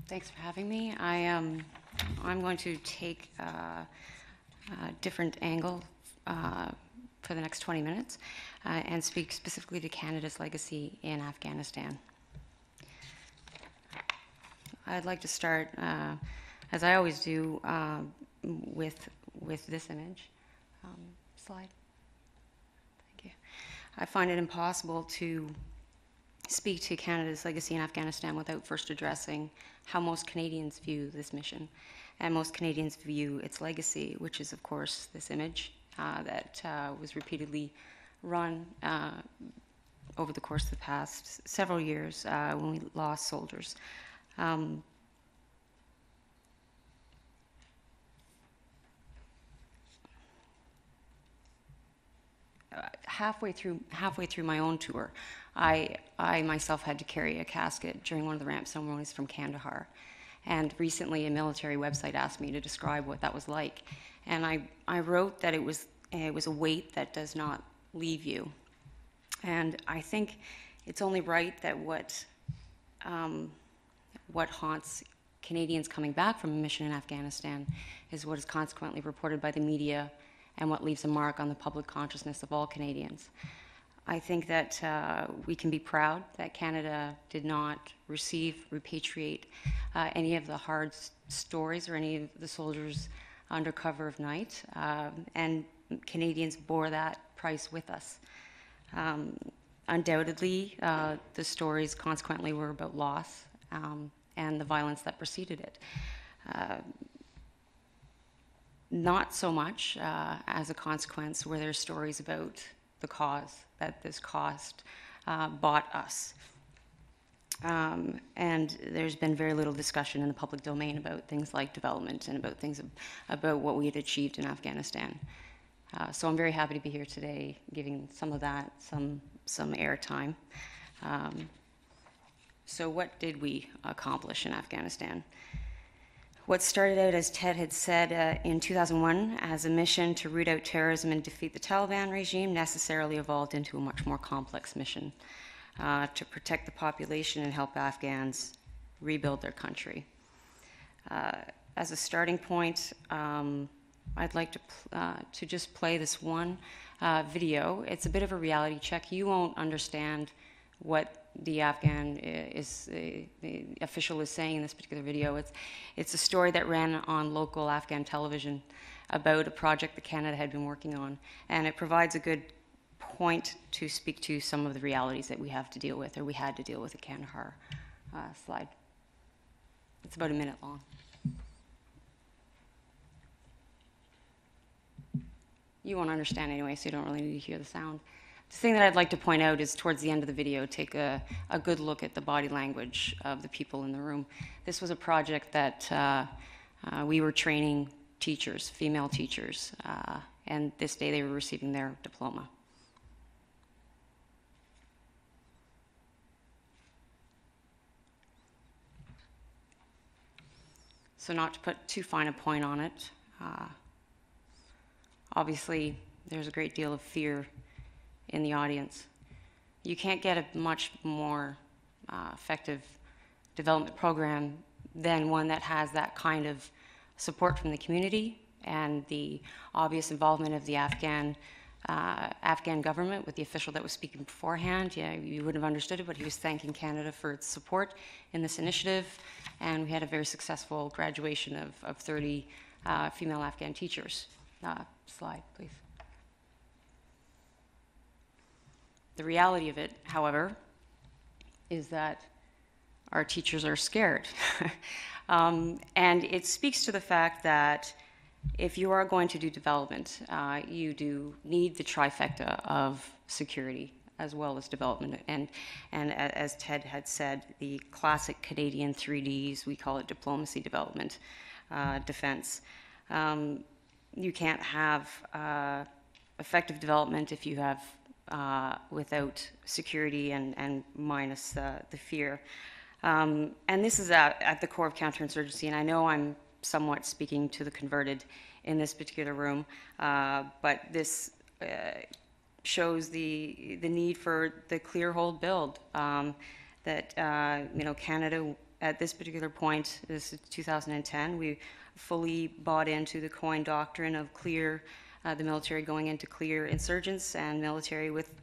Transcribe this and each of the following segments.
Thanks for having me. I'm going to take a different angle for the next 20 minutes and speak specifically to Canada's legacy in Afghanistan. I'd like to start, as I always do, with this image. Slide. Thank you. I find it impossible to speak to Canada's legacy in Afghanistan without first addressing how most Canadians view this mission. And most Canadians view its legacy, which is, of course, this image that was repeatedly run over the course of the past several years when we lost soldiers. Halfway through my own tour, I myself had to carry a casket during one of the ramp ceremonies from Kandahar. And recently a military website asked me to describe what that was like. And I wrote that it was a weight that does not leave you. And I think it's only right that what haunts Canadians coming back from a mission in Afghanistan is what is consequently reported by the media and what leaves a mark on the public consciousness of all Canadians. I think that we can be proud that Canada did not repatriate any of the hard stories or any of the soldiers under cover of night, and Canadians bore that price with us. Undoubtedly, the stories consequently were about loss and the violence that preceded it. Not so much as a consequence were there stories about the cause that this cost bought us. And there's been very little discussion in the public domain about things like development and about what we had achieved in Afghanistan. So I'm very happy to be here today giving some of that some airtime. So what did we accomplish in Afghanistan? What started out, as Ted had said, in 2001 as a mission to root out terrorism and defeat the Taliban regime necessarily evolved into a much more complex mission to protect the population and help Afghans rebuild their country. As a starting point, I'd like to just play this one video. It's a bit of a reality check. You won't understand what the Afghan the official is saying in this particular video. It's a story that ran on local Afghan television about a project that Canada had been working on, and it provides a good point to speak to some of the realities that we have to deal with, or we had to deal with at Kandahar. Slide. It's about a minute long. You won't understand anyway, so you don't really need to hear the sound. The thing that I'd like to point out is towards the end of the video, take a good look at the body language of the people in the room. This was a project that we were training teachers, female teachers, and this day they were receiving their diploma. So not to put too fine a point on it, obviously there's a great deal of fear in the audience. You can't get a much more effective development program than one that has that kind of support from the community and the obvious involvement of the Afghan government with the official that was speaking beforehand. Yeah, you wouldn't have understood it, but he was thanking Canada for its support in this initiative, and we had a very successful graduation of 30 female Afghan teachers. Slide, please. The reality of it, however, is that our teachers are scared. And it speaks to the fact that if you are going to do development, you do need the trifecta of security as well as development. And as Ted had said, the classic Canadian 3Ds, we call it diplomacy, development, defense. You can't have effective development if you have without security and minus the fear. And this is at the core of counterinsurgency, and I know I'm somewhat speaking to the converted in this particular room, but this shows the need for the clear hold build that Canada at this particular point, this is 2010, we fully bought into the Coyne doctrine of clear, the military going into clear insurgents and military with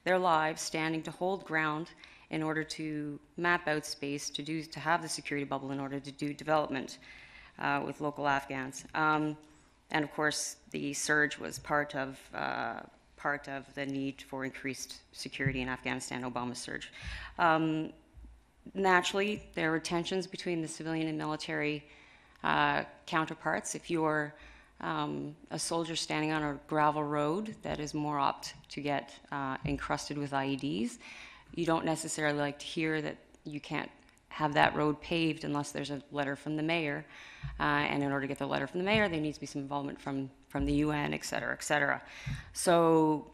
their lives standing to hold ground in order to map out space to have the security bubble in order to do development with local Afghans. And of course, the surge was part of the need for increased security in Afghanistan, Obama's surge. Naturally, there were tensions between the civilian and military counterparts. If you're a soldier standing on a gravel road that is more apt to get encrusted with IEDs, you don't necessarily like to hear that you can't have that road paved unless there's a letter from the mayor. And in order to get the letter from the mayor, there needs to be some involvement from the UN, et cetera, et cetera. So,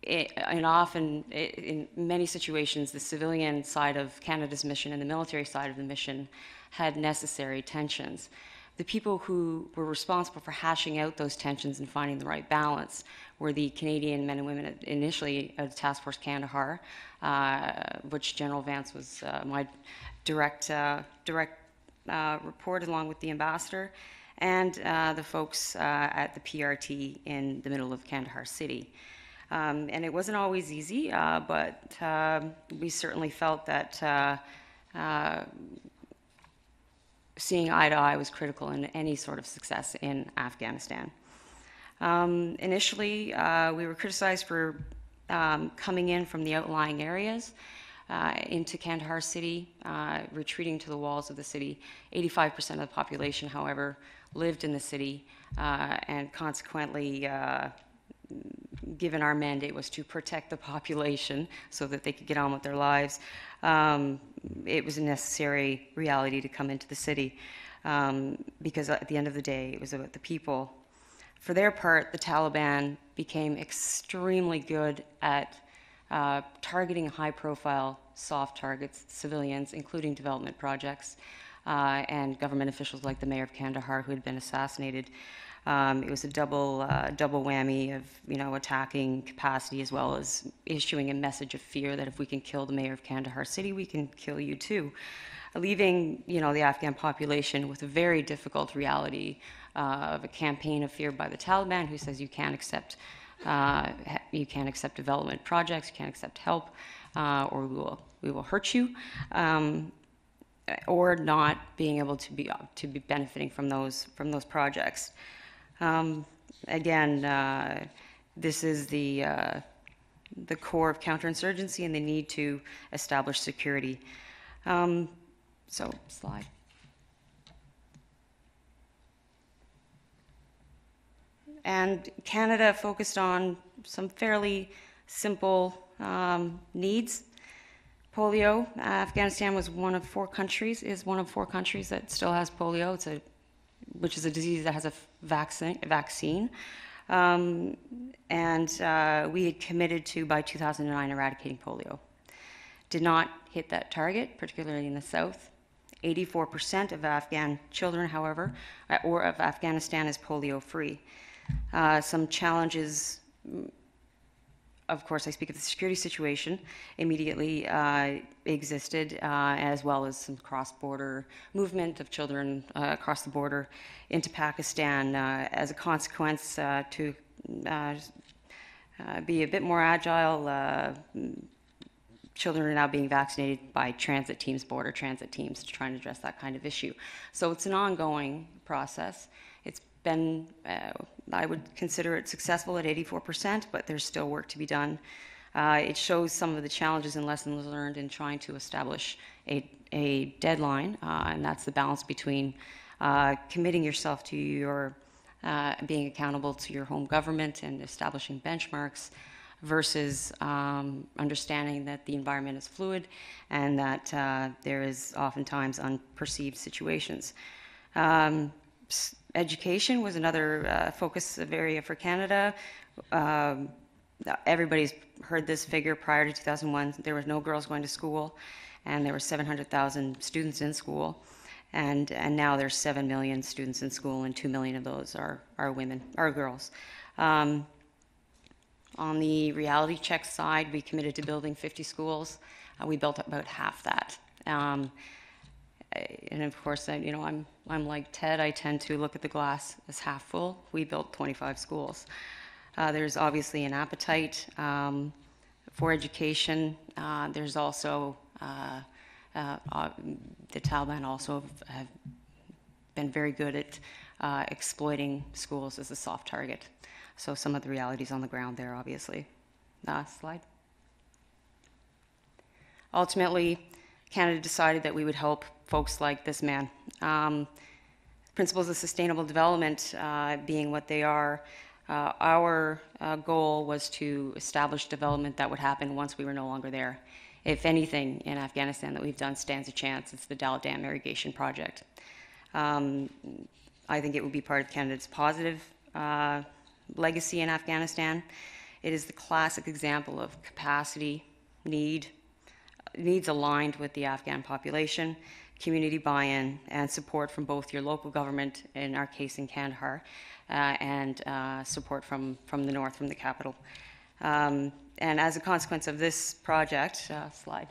in many situations, the civilian side of Canada's mission and the military side of the mission had necessary tensions. The people who were responsible for hashing out those tensions and finding the right balance were the Canadian men and women initially at Task Force Kandahar, which General Vance was my direct report, along with the ambassador, and the folks at the PRT in the middle of Kandahar city. And it wasn't always easy, but we certainly felt that seeing eye to eye was critical in any sort of success in Afghanistan. Initially, we were criticized for coming in from the outlying areas into Kandahar city, retreating to the walls of the city. 85% of the population, however, lived in the city, and consequently, given our mandate was to protect the population so that they could get on with their lives, it was a necessary reality to come into the city, because at the end of the day, it was about the people. For their part, the Taliban became extremely good at targeting high-profile soft targets, civilians, including development projects, and government officials like the mayor of Kandahar, who had been assassinated. It was a double whammy of, attacking capacity as well as issuing a message of fear that if we can kill the mayor of Kandahar city, we can kill you too, leaving the Afghan population with a very difficult reality of a campaign of fear by the Taliban, who says you can't accept development projects, you can't accept help, or we will hurt you. Or not being able to be benefiting from those projects. Again, this is the core of counterinsurgency and the need to establish security. So, slide. And Canada focused on some fairly simple needs. Polio. Afghanistan is one of four countries that still has polio. Which is a disease that has a vaccine. And we had committed to, by 2009, eradicating polio. Did not hit that target, particularly in the south. 84% of Afghan children, however, or of Afghanistan is polio-free. Some challenges, of course, I speak of the security situation, immediately existed, as well as some cross-border movement of children across the border into Pakistan as a consequence to be a bit more agile. Children are now being vaccinated by transit teams, border transit teams, to try and address that kind of issue. So it's an ongoing process. It's been, I would consider it successful at 84%, but there's still work to be done. It shows some of the challenges and lessons learned in trying to establish a deadline, and that's the balance between committing yourself to your being accountable to your home government and establishing benchmarks versus understanding that the environment is fluid and that there is oftentimes unperceived situations. Education was another focus area for Canada. Everybody's heard this figure. Prior to 2001, there were no girls going to school, and there were 700,000 students in school. And now there's 7 million students in school, and 2 million of those are girls. On the reality check side, we committed to building 50 schools. We built about half that. and of course, I'm like Ted. I tend to look at the glass as half full. We built 25 schools. There's obviously an appetite for education. There's also the Taliban also have been very good at exploiting schools as a soft target. So some of the realities on the ground there, obviously. Slide. Ultimately, Canada decided that we would help folks like this man. Principles of sustainable development being what they are, our goal was to establish development that would happen once we were no longer there. If anything in Afghanistan that we've done stands a chance, it's the Dal Dam irrigation project. I think it would be part of Canada's positive legacy in Afghanistan. It is the classic example of capacity, needs aligned with the Afghan population, community buy-in, and support from both your local government, in our case in Kandahar, and support from the north, from the capital. And as a consequence of this project, slide,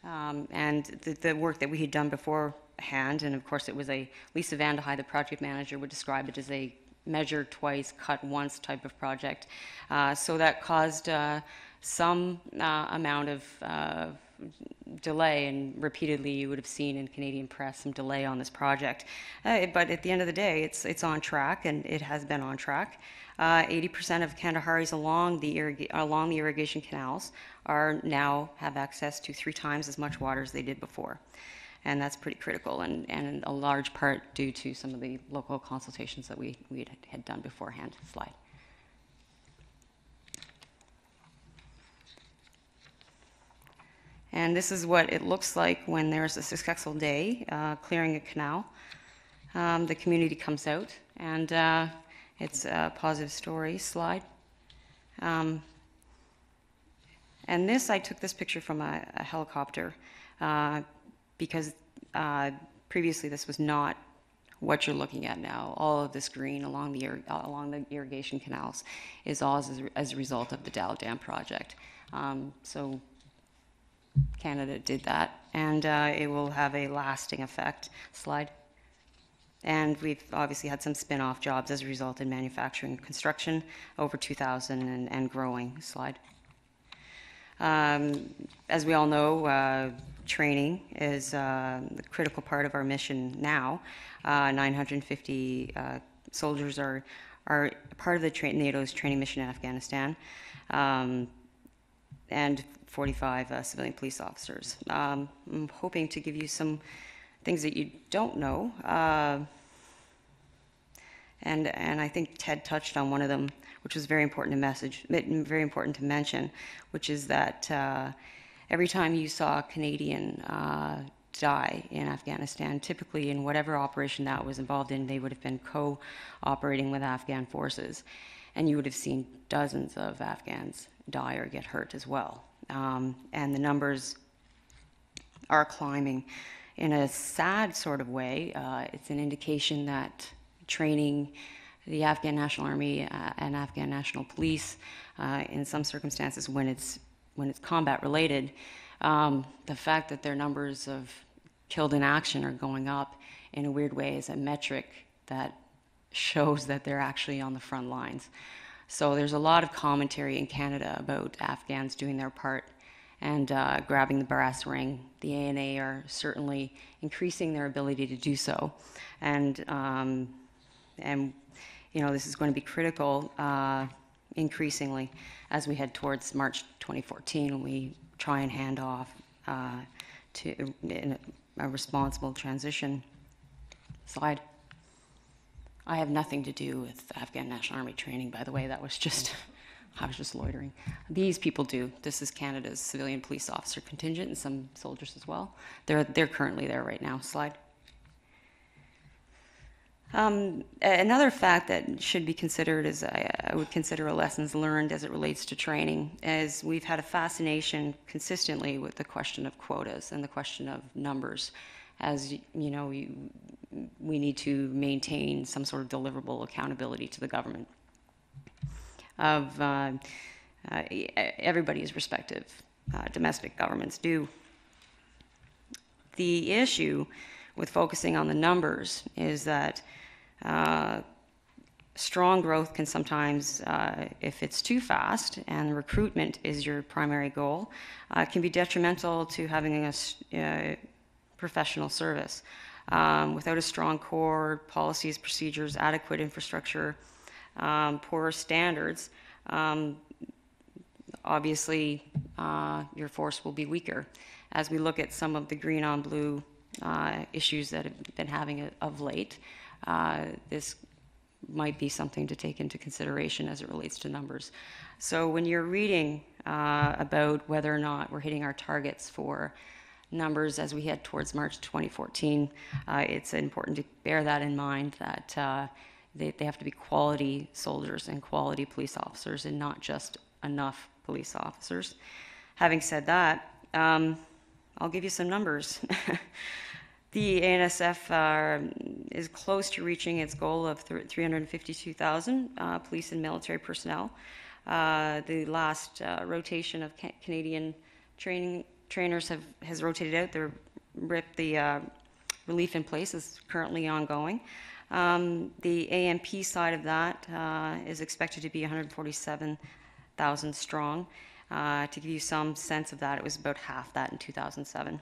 and the work that we had done beforehand, and of course it was Lisa Vandehei, the project manager, would describe it as a measure twice, cut once type of project. So that caused some amount of delay, and repeatedly you would have seen in Canadian press some delay on this project. But at the end of the day, it's on track, and it has been on track. 80% of Kandaharis along the irrigation canals now have access to 3 times as much water as they did before. And that's pretty critical, and a large part due to some of the local consultations that we had done beforehand. Slide. And this is what it looks like when there's a successful day clearing a canal. The community comes out, and it's a positive story. Slide. And I took this picture from a helicopter because previously this was not what you're looking at now. All of this green along the irrigation canals is all as a result of the Dal Dam project. So Canada did that, and it will have a lasting effect. Slide. And we've obviously had some spin-off jobs as a result in manufacturing and construction, over 2,000 and growing. Slide. As we all know, training is a critical part of our mission now. 950 soldiers are part of the NATO's training mission in Afghanistan, and 45 civilian police officers. I'm hoping to give you some things that you don't know, and I think Ted touched on one of them, which was very important to mention, which is that every time you saw a Canadian die in Afghanistan, typically in whatever operation that was involved in, they would have been co-operating with Afghan forces, and you would have seen dozens of Afghans die or get hurt as well. And the numbers are climbing in a sad sort of way. It's an indication that training, the Afghan National Army and Afghan National Police, in some circumstances when it's combat related, the fact that their numbers of killed in action are going up in a weird way is a metric that shows that they're actually on the front lines. So there's a lot of commentary in Canada about Afghans doing their part and grabbing the brass ring. The ANA are certainly increasing their ability to do so, and this is going to be critical increasingly as we head towards March 2014, when we try and hand off to a responsible transition. Slide. I have nothing to do with Afghan National Army training, by the way. I was just loitering. These people do. This is Canada's civilian police officer contingent, and some soldiers as well. They're currently there right now. Slide. Another fact that should be considered is I would consider a lessons learned as it relates to training, is we've had a fascination consistently with the question of quotas and the question of numbers. As you know, we need to maintain some sort of deliverable accountability to the government of everybody's respective domestic governments do. The issue with focusing on the numbers is that strong growth can sometimes, if it's too fast and recruitment is your primary goal, can be detrimental to having a professional service. Without a strong core, policies, procedures, adequate infrastructure, poor standards, obviously your force will be weaker. As we look at some of the green on blue issues that have been having of late, this might be something to take into consideration as it relates to numbers. So when you're reading about whether or not we're hitting our targets for numbers as we head towards March 2014, it's important to bear that in mind, that they have to be quality soldiers and quality police officers and not just enough police officers. Having said that, I'll give you some numbers. The ANSF is close to reaching its goal of 352,000 police and military personnel. The last rotation of Canadian trainers has rotated out. The relief in place is currently ongoing. The AMP side of that is expected to be 147,000 strong. To give you some sense of that, it was about half that in 2007.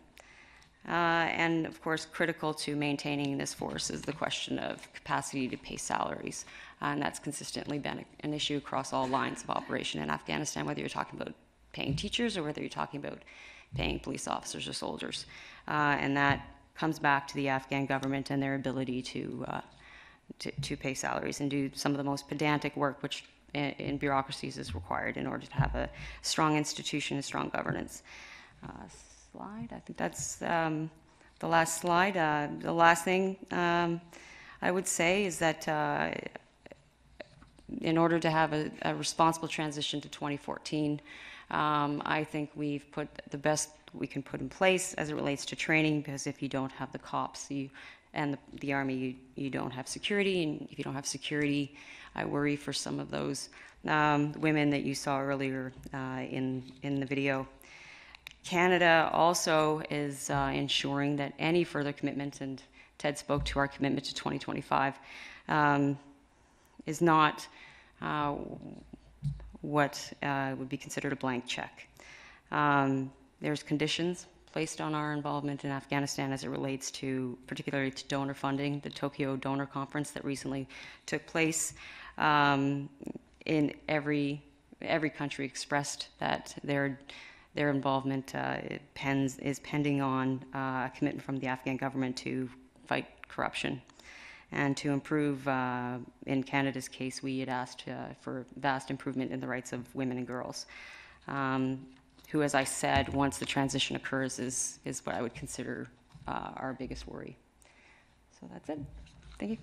And of course, critical to maintaining this force is the question of capacity to pay salaries. And that's consistently been an issue across all lines of operation in Afghanistan, whether you're talking about paying teachers or whether you're talking about paying police officers or soldiers. And that comes back to the Afghan government and their ability to pay salaries and do some of the most pedantic work which in bureaucracies is required in order to have a strong institution and strong governance. Slide. I think that's the last slide. The last thing I would say is that in order to have a responsible transition to 2014, I think we've put the best we can put in place as it relates to training, because if you don't have the cops and the Army, you don't have security, and if you don't have security, I worry for some of those women that you saw earlier in the video. Canada also is ensuring that any further commitment, and Ted spoke to our commitment to 2025, is not what would be considered a blank check. There's conditions placed on our involvement in Afghanistan as it relates to, particularly to donor funding. The Tokyo Donor Conference that recently took place, in every country expressed that their involvement is pending on a commitment from the Afghan government to fight corruption and to improve. In Canada's case, we had asked for vast improvement in the rights of women and girls, who, as I said, once the transition occurs, is what I would consider our biggest worry. So that's it. Thank you.